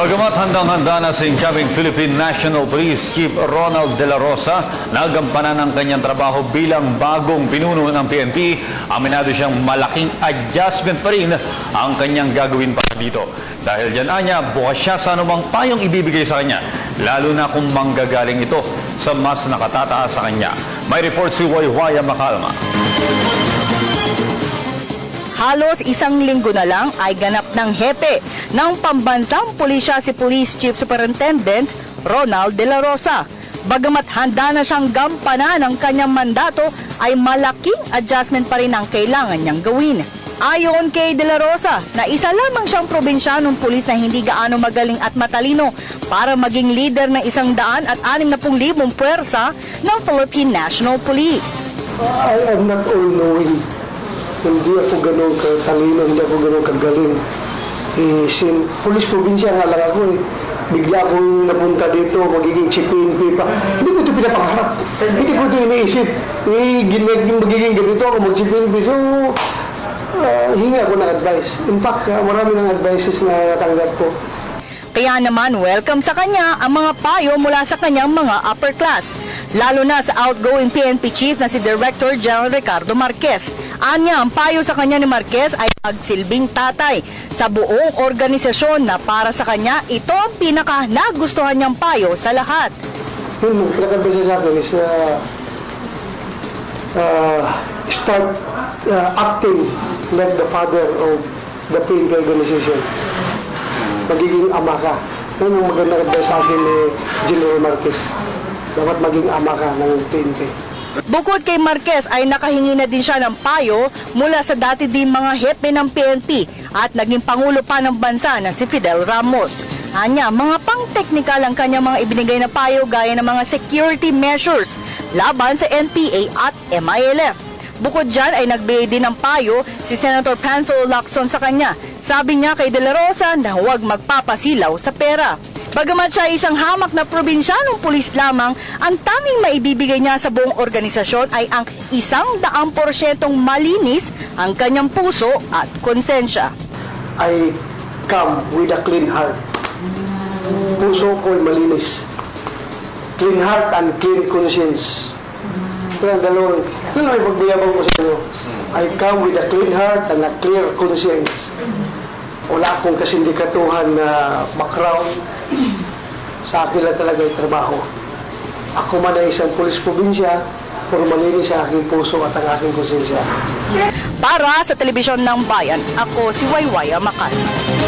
Bagamat handang-handa na si incoming Philippine National Police Chief Ronald De La Rosa, nagampanan ang kanyang trabaho bilang bagong pinuno ng PNP, aminado siyang malaking adjustment pa rin ang kanyang gagawin para dito. Dahil dyan anya, bukas siya sa anumang payong ibibigay sa kanya, lalo na kung manggagaling ito sa mas nakatataas sa kanya. May report si Waywaya Macalma. Halos isang linggo na lang ay ganap ng hepe ng pambansang pulisya si Police Chief Superintendent Ronald De La Rosa. Bagamat handa na siyang gampanan ng kanyang mandato, ay malaking adjustment pa rin ang kailangan niyang gawin. Ayon kay De La Rosa, na isa lamang siyang probinsyanong pulis na hindi gaano magaling at matalino para maging leader ng 160,000 puwersa ng Philippine National Police. I am not all-knowing. Hindi ako ganun katalino, hindi ako ganun kagaling. Police probinsya nga lang ako. Bigla akong napunta dito, magiging chief PNP pa. Hindi ko ito pinapangarap. Hindi ko ito iniisip. Magiging ganito ako mag-chief PNP. So, hingi ako ng advice. In fact, marami ng advices na natanggap ko. Kaya naman, welcome sa kanya ang mga payo mula sa kanyang mga upper class. Lalo na sa outgoing PNP chief na si Director General Ricardo Marquez. Anya, ang payo sa kanya ni Marquez ay magsilbing tatay sa buong organisasyon na para sa kanya, ito ang pinaka nagustuhan niyang payo sa lahat. Yung pinakabisa sa akin is start acting like the father of the PNP organization. Magiging ama ka. Yun ang magandang advice sa akin ni General Marquez. Dapat maging ama ka ng PNP. Bukod kay Marquez ay nakahingi na din siya ng payo mula sa dati din mga hepe ng PNP at naging pangulo pa ng bansa na si Fidel Ramos. Anya, mga pang-technical ang kanyang mga ibinigay na payo gaya ng mga security measures laban sa NPA at MILF. Bukod dyan ay nagbigay din ng payo si Senator Panfilo Lacson sa kanya. Sabi niya kay De La Rosa na huwag magpapasilaw sa pera. Bagamat siya isang hamak na probinsyanong pulis lamang, ang tanging maibibigay niya sa buong organisasyon ay ang 100% malinis ang kanyang puso at konsensya. I come with a clean heart. Puso ko'y malinis. Clean heart and clean conscience. Kaya dalawang, yun ang ipagbiyabang ko sa inyo. I come with a clean heart and a clear conscience. Wala akong kasindikatuhan na background. Sa akin lang talaga yung trabaho. Ako man ay isang pulis probinsya, pero malinis sa aking puso at ang aking konsensya. Para sa Telebisyon ng Bayan, ako si Waywaya Macalma.